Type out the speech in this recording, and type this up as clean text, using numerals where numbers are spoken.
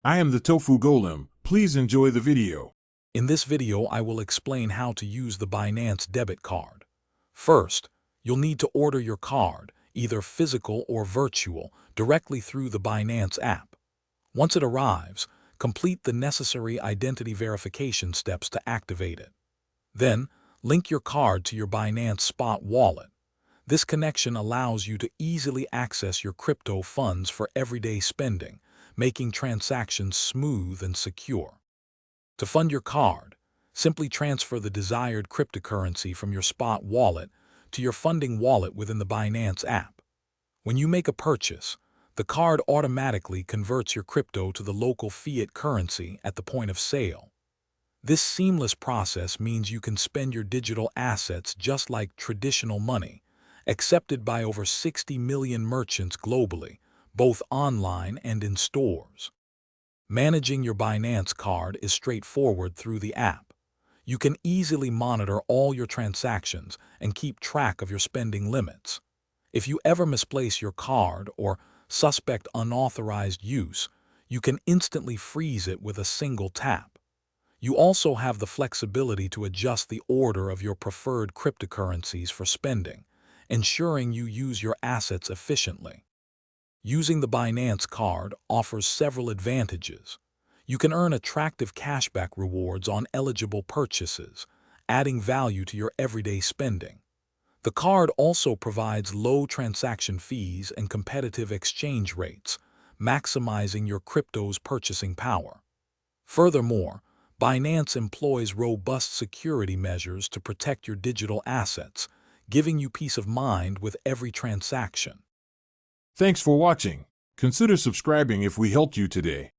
I am the Tofu Golem. Please enjoy the video. In this video, I will explain how to use the Binance Debit card. First, you'll need to order your card, either physical or virtual, directly through the Binance app. Once it arrives, complete the necessary identity verification steps to activate it. Then, link your card to your Binance Spot wallet. This connection allows you to easily access your crypto funds for everyday spending, making transactions smooth and secure. To fund your card, simply transfer the desired cryptocurrency from your Spot wallet to your funding wallet within the Binance app. When you make a purchase, the card automatically converts your crypto to the local fiat currency at the point of sale. This seamless process means you can spend your digital assets just like traditional money, accepted by over 60 million merchants globally, both online and in stores. Managing your Binance card is straightforward through the app. You can easily monitor all your transactions and keep track of your spending limits. If you ever misplace your card or suspect unauthorized use, you can instantly freeze it with a single tap. You also have the flexibility to adjust the order of your preferred cryptocurrencies for spending, ensuring you use your assets efficiently. Using the Binance card offers several advantages. You can earn attractive cashback rewards on eligible purchases, adding value to your everyday spending. The card also provides low transaction fees and competitive exchange rates, maximizing your crypto's purchasing power. Furthermore, Binance employs robust security measures to protect your digital assets, giving you peace of mind with every transaction. Thanks for watching. Consider subscribing if we helped you today.